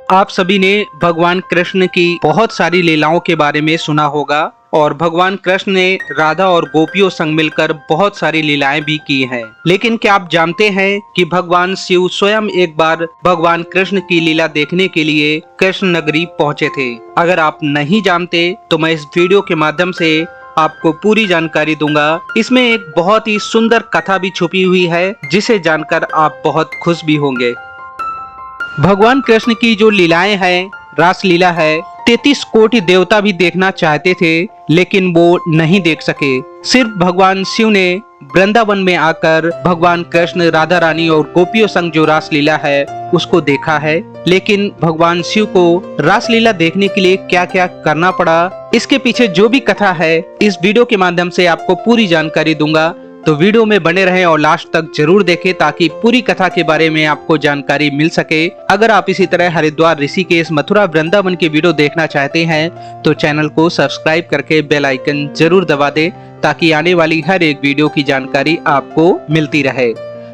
आप सभी ने भगवान कृष्ण की बहुत सारी लीलाओं के बारे में सुना होगा और भगवान कृष्ण ने राधा और गोपियों संग मिलकर बहुत सारी लीलाएं भी की हैं। लेकिन क्या आप जानते हैं कि भगवान शिव स्वयं एक बार भगवान कृष्ण की लीला देखने के लिए कृष्ण नगरी पहुंचे थे। अगर आप नहीं जानते तो मैं इस वीडियो के माध्यम से आपको पूरी जानकारी दूंगा। इसमें एक बहुत ही सुंदर कथा भी छुपी हुई है जिसे जानकर आप बहुत खुश भी होंगे। भगवान कृष्ण की जो लीलाएं हैं, रासलीला है, 33 कोटि देवता भी देखना चाहते थे लेकिन वो नहीं देख सके। सिर्फ भगवान शिव ने वृंदावन में आकर भगवान कृष्ण, राधा रानी और गोपियों संग जो रासलीला है उसको देखा है। लेकिन भगवान शिव को रासलीला देखने के लिए क्या क्या करना पड़ा, इसके पीछे जो भी कथा है इस वीडियो के माध्यम से आपको पूरी जानकारी दूंगा। तो वीडियो में बने रहें और लास्ट तक जरूर देखें ताकि पूरी कथा के बारे में आपको जानकारी मिल सके। अगर आप इसी तरह हरिद्वार, ऋषिकेश, मथुरा, वृंदावन की वीडियो देखना चाहते हैं तो चैनल को सब्सक्राइब करके बेल आइकन जरूर दबा दें ताकि आने वाली हर एक वीडियो की जानकारी आपको मिलती रहे।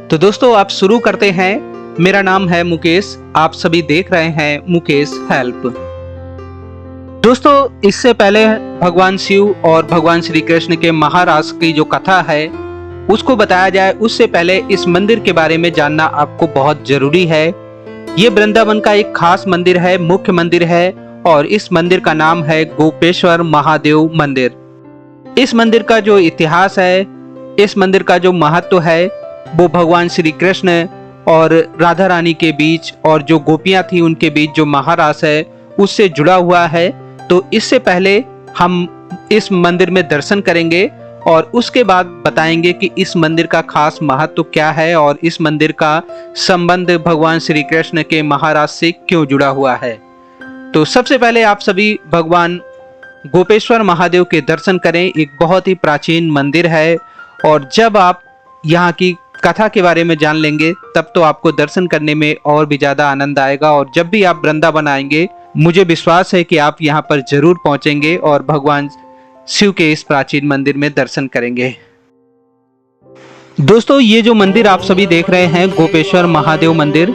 तो दोस्तों आप शुरू करते हैं। मेरा नाम है मुकेश, आप सभी देख रहे हैं मुकेश हेल्प। दोस्तों इससे पहले भगवान शिव और भगवान श्री कृष्ण के महारास की जो कथा है उसको बताया जाए उससे पहले इस मंदिर के बारे में जानना आपको बहुत जरूरी है। ये वृंदावन का एक खास मंदिर है, मुख्य मंदिर है और इस मंदिर का नाम है गोपेश्वर महादेव मंदिर। इस मंदिर का जो इतिहास है, इस मंदिर का जो महत्व है वो भगवान श्री कृष्ण और राधा रानी के बीच और जो गोपियां थी उनके बीच जो महारास है उससे जुड़ा हुआ है। तो इससे पहले हम इस मंदिर में दर्शन करेंगे और उसके बाद बताएंगे कि इस मंदिर का खास महत्व क्या है और इस मंदिर का संबंध भगवान श्री कृष्ण के महाराज से क्यों जुड़ा हुआ है। तो सबसे पहले आप सभी भगवान गोपेश्वर महादेव के दर्शन करें। एक बहुत ही प्राचीन मंदिर है और जब आप यहाँ की कथा के बारे में जान लेंगे तब तो आपको दर्शन करने में और भी ज्यादा आनंद आएगा। और जब भी आप वृंदावन आएंगे मुझे विश्वास है कि आप यहाँ पर जरूर पहुंचेंगे और भगवान शिव के इस प्राचीन मंदिर में दर्शन करेंगे। दोस्तों ये जो मंदिर आप सभी देख रहे हैं गोपेश्वर महादेव मंदिर,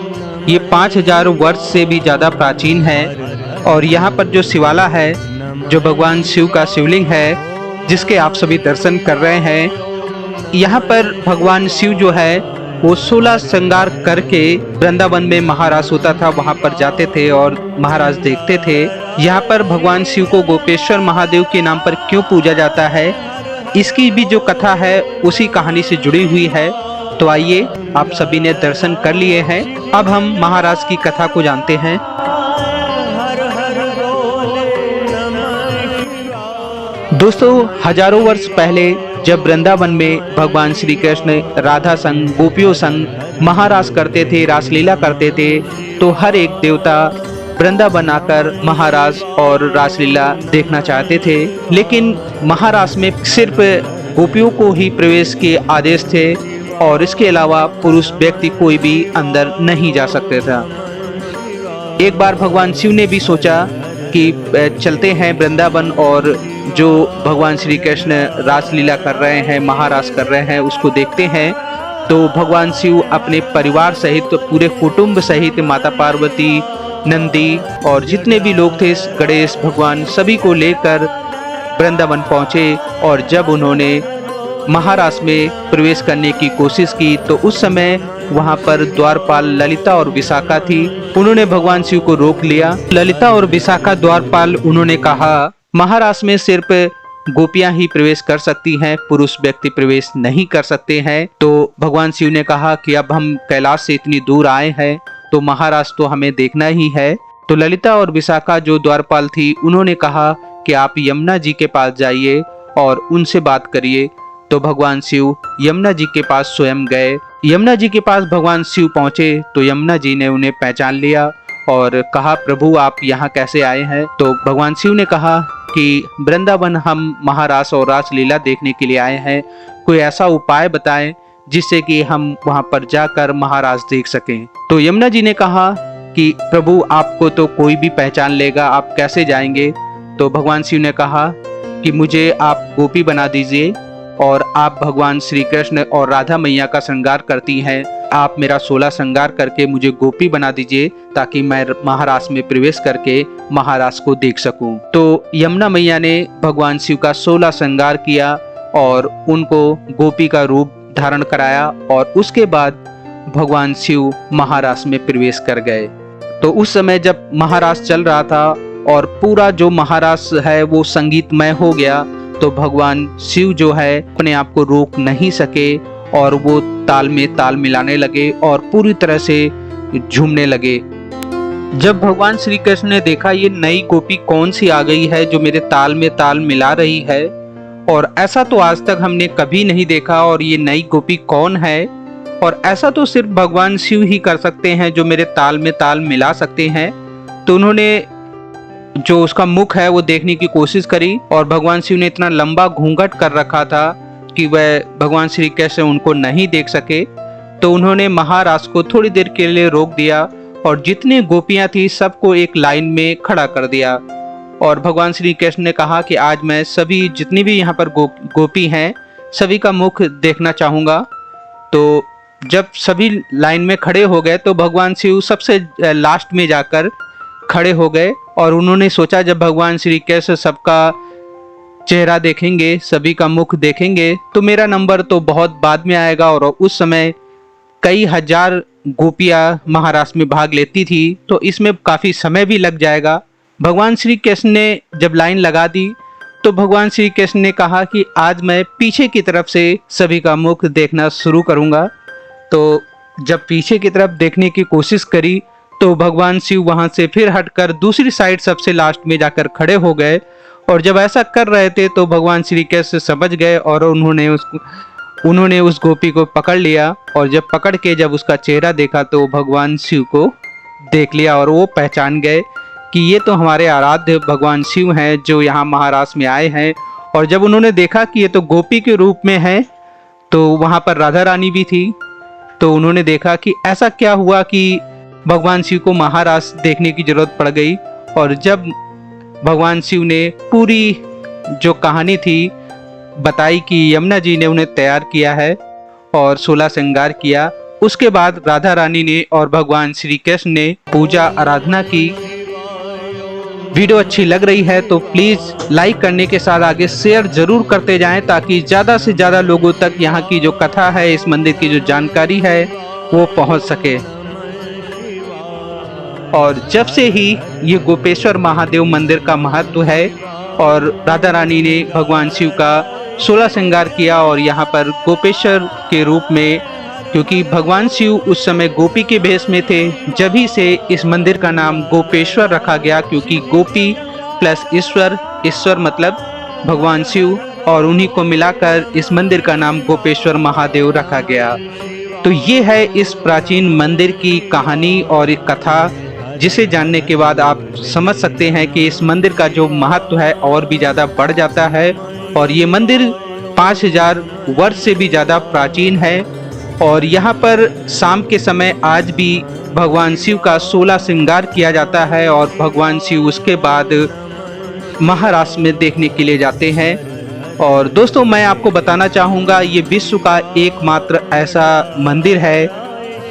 ये 5000 वर्ष से भी ज्यादा प्राचीन है। और यहाँ पर जो शिवाला है, जो भगवान शिव का शिवलिंग है जिसके आप सभी दर्शन कर रहे हैं, यहाँ पर भगवान शिव जो है वो 16 श्रृंगार करके वृंदावन में महाराज होता था, वहां पर जाते थे और महाराज देखते थे। यहाँ पर भगवान शिव को गोपेश्वर महादेव के नाम पर क्यों पूजा जाता है, इसकी भी जो कथा है उसी कहानी से जुड़ी हुई है। तो आइए, आप सभी ने दर्शन कर लिए हैं, अब हम महाराज की कथा को जानते हैं। दोस्तों हजारों वर्ष पहले जब वृंदावन में भगवान श्री कृष्ण राधा संग, गोपियों संग महारास करते थे, रासलीला करते थे, तो हर एक देवता वृंदावन आकर महारास और रासलीला देखना चाहते थे। लेकिन महारास में सिर्फ गोपियों को ही प्रवेश के आदेश थे और इसके अलावा पुरुष व्यक्ति कोई भी अंदर नहीं जा सकते था। एक बार भगवान शिव ने भी सोचा कि चलते हैं वृंदावन और जो भगवान श्री कृष्ण रासलीला कर रहे हैं, महारास कर रहे हैं, उसको देखते हैं। तो भगवान शिव अपने परिवार सहित, पूरे कुटुंब सहित, माता पार्वती, नंदी और जितने भी लोग थे, गणेश भगवान, सभी को लेकर वृंदावन पहुंचे। और जब उन्होंने महारास में प्रवेश करने की कोशिश की तो उस समय वहां पर द्वारपाल ललिता और विशाखा थी। उन्होंने भगवान शिव को रोक लिया। ललिता और विशाखा द्वारपाल, उन्होंने कहा महारास में सिर्फ गोपियां ही प्रवेश कर सकती हैं, पुरुष व्यक्ति प्रवेश नहीं कर सकते हैं। तो भगवान शिव ने कहा कि अब हम कैलाश से इतनी दूर आए हैं तो महाराज तो हमें देखना ही है। तो ललिता और विशाखा जो द्वारपाल थी उन्होंने कहा कि आप यमुना जी के पास जाइए और उनसे बात करिए। तो भगवान शिव यमुना जी के पास स्वयं गए। यमुना जी के पास भगवान शिव पहुंचे तो यमुना जी ने उन्हें पहचान लिया और कहा प्रभु आप यहाँ कैसे आए हैं। तो भगवान शिव ने कहा कि वृंदावन हम महारास और रासलीला देखने के लिए आए हैं, कोई ऐसा उपाय बताएं जिससे कि हम वहां पर जाकर महाराज देख सकें। तो यमुना जी ने कहा कि प्रभु आपको तो कोई भी पहचान लेगा, आप कैसे जाएंगे। तो भगवान शिव ने कहा कि मुझे आप गोपी बना दीजिए और आप भगवान श्री कृष्ण और राधा मैया का श्रृंगार करती हैं आप मेरा 16 श्रृंगार करके मुझे गोपी बना दीजिए ताकि मैं महारास में प्रवेश करके महारास को देख सकूं। तो यमुना मैया ने भगवान शिव का 16 श्रृंगार किया और उनको गोपी का रूप धारण कराया और उसके बाद भगवान शिव महारास में प्रवेश कर गए। तो उस समय जब महारास चल रहा था और पूरा जो महारास है वो संगीतमय हो गया, तो भगवान शिव जो है अपने आप को रोक नहीं सके और वो ताल में ताल मिलाने लगे और पूरी तरह से झूमने लगे। जब भगवान श्री कृष्ण ने देखा ये नई गोपी कौन सी आ गई है जो मेरे ताल में ताल मिला रही है, और ऐसा तो आज तक हमने कभी नहीं देखा, और ये नई गोपी कौन है, और ऐसा तो सिर्फ भगवान शिव ही कर सकते हैं जो मेरे ताल में ताल मिला सकते हैं। तो उन्होंने जो उसका मुख है वो देखने की कोशिश करी, और भगवान शिव ने इतना लंबा घूंघट कर रखा था कि वह भगवान श्री कृष्ण उनको नहीं देख सके। तो उन्होंने महारास को थोड़ी देर के लिए रोक दिया और जितनी गोपियां थी सबको एक लाइन में खड़ा कर दिया, और भगवान श्री कृष्ण ने कहा कि आज मैं सभी जितनी भी यहाँ पर गोपी हैं सभी का मुख देखना चाहूँगा। तो जब सभी लाइन में खड़े हो गए तो भगवान शिव सबसे लास्ट में जाकर खड़े हो गए, और उन्होंने सोचा जब भगवान श्री कृष्ण सबका चेहरा देखेंगे, सभी का मुख देखेंगे, तो मेरा नंबर तो बहुत बाद में आएगा, और उस समय कई हजार गोपियां महारास में भाग लेती थी तो इसमें काफ़ी समय भी लग जाएगा। भगवान श्री कृष्ण ने जब लाइन लगा दी तो भगवान श्री कृष्ण ने कहा कि आज मैं पीछे की तरफ से सभी का मुख देखना शुरू करूंगा। तो जब पीछे की तरफ देखने की कोशिश करी तो भगवान शिव वहां से फिर हटकर दूसरी साइड सबसे लास्ट में जाकर खड़े हो गए, और जब ऐसा कर रहे थे तो भगवान श्री कृष्ण समझ गए और उन्होंने उस गोपी को पकड़ लिया, और जब पकड़ के जब उसका चेहरा देखा तो भगवान शिव को देख लिया, और वो पहचान गए कि ये तो हमारे आराध्य भगवान शिव हैं जो यहाँ महारास में आए हैं। और जब उन्होंने देखा कि ये तो गोपी के रूप में है, तो वहाँ पर राधा रानी भी थी, तो उन्होंने देखा कि ऐसा क्या हुआ कि भगवान शिव को महारास देखने की जरूरत पड़ गई। और जब भगवान शिव ने पूरी जो कहानी थी बताई कि यमुना जी ने उन्हें तैयार किया है और 16 श्रृंगार किया, उसके बाद राधा रानी ने और भगवान श्री कृष्ण ने पूजा आराधना की। वीडियो अच्छी लग रही है तो प्लीज लाइक करने के साथ आगे शेयर जरूर करते जाएं ताकि ज्यादा से ज्यादा लोगों तक यहाँ की जो कथा है, इस मंदिर की जो जानकारी है वो पहुँच सके। और जब से ही ये गोपेश्वर महादेव मंदिर का महत्व है और राधा रानी ने भगवान शिव का 16 श्रृंगार किया, और यहाँ पर गोपेश्वर के रूप में, क्योंकि भगवान शिव उस समय गोपी के भेष में थे, जब ही से इस मंदिर का नाम गोपेश्वर रखा गया, क्योंकि गोपी प्लस ईश्वर, ईश्वर मतलब भगवान शिव, और उन्हीं को मिलाकर इस मंदिर का नाम गोपेश्वर महादेव रखा गया। तो ये है इस प्राचीन मंदिर की कहानी और एक कथा, जिसे जानने के बाद आप समझ सकते हैं कि इस मंदिर का जो महत्व है और भी ज़्यादा बढ़ जाता है। और ये मंदिर 5000 वर्ष से भी ज़्यादा प्राचीन है, और यहाँ पर शाम के समय आज भी भगवान शिव का 16 श्रृंगार किया जाता है, और भगवान शिव उसके बाद महारास में देखने के लिए जाते हैं। और दोस्तों मैं आपको बताना चाहूँगा ये विश्व का एकमात्र ऐसा मंदिर है,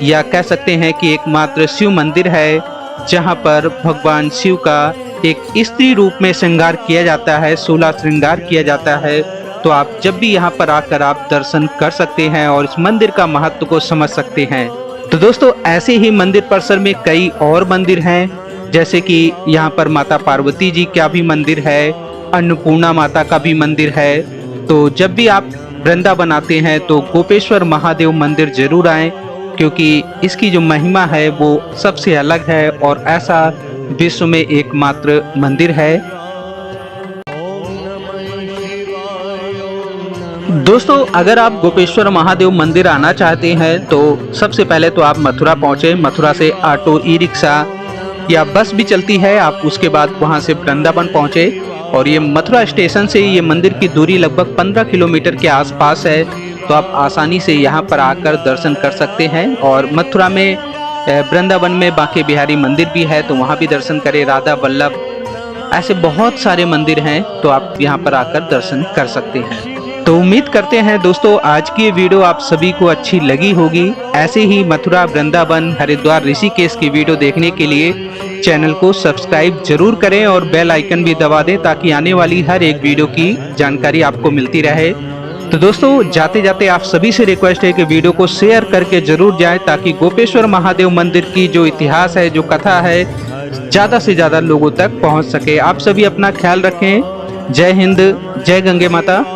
या कह सकते हैं कि एकमात्र शिव मंदिर है जहाँ पर भगवान शिव का एक स्त्री रूप में श्रृंगार किया जाता है, 16 श्रृंगार किया जाता है। तो आप जब भी यहाँ पर आकर आप दर्शन कर सकते हैं और इस मंदिर का महत्व को समझ सकते हैं। तो दोस्तों ऐसे ही मंदिर परिसर में कई और मंदिर हैं, जैसे कि यहाँ पर माता पार्वती जी का भी मंदिर है, अन्नपूर्णा माता का भी मंदिर है। तो जब भी आप वृंदावन आते हैं तो गोपेश्वर महादेव मंदिर जरूर आएं, क्योंकि इसकी जो महिमा है वो सबसे अलग है और ऐसा विश्व में एकमात्र मंदिर है। दोस्तों अगर आप गोपेश्वर महादेव मंदिर आना चाहते हैं तो सबसे पहले तो आप मथुरा पहुँचे। मथुरा से ऑटो, ई रिक्शा या बस भी चलती है, आप उसके बाद वहां से वृंदावन पहुँचे। और ये मथुरा स्टेशन से ये मंदिर की दूरी लगभग 15 किलोमीटर के आसपास है, तो आप आसानी से यहाँ पर आकर दर्शन कर सकते हैं। और मथुरा में वृंदावन में बांके बिहारी मंदिर भी है, तो वहाँ भी दर्शन करें। राधा वल्लभ, ऐसे बहुत सारे मंदिर हैं, तो आप यहाँ पर आकर दर्शन कर सकते हैं। तो उम्मीद करते हैं दोस्तों आज की ये वीडियो आप सभी को अच्छी लगी होगी। ऐसे ही मथुरा, वृंदावन, हरिद्वार, ऋषिकेश की वीडियो देखने के लिए चैनल को सब्सक्राइब जरूर करें और बेल आइकन भी दबा दें ताकि आने वाली हर एक वीडियो की जानकारी आपको मिलती रहे। तो दोस्तों जाते जाते आप सभी से रिक्वेस्ट है कि वीडियो को शेयर करके जरूर जाएं ताकि गोपेश्वर महादेव मंदिर की जो इतिहास है, जो कथा है, ज्यादा से ज्यादा लोगों तक पहुंच सके। आप सभी अपना ख्याल रखें। जय हिंद, जय गंगे माता।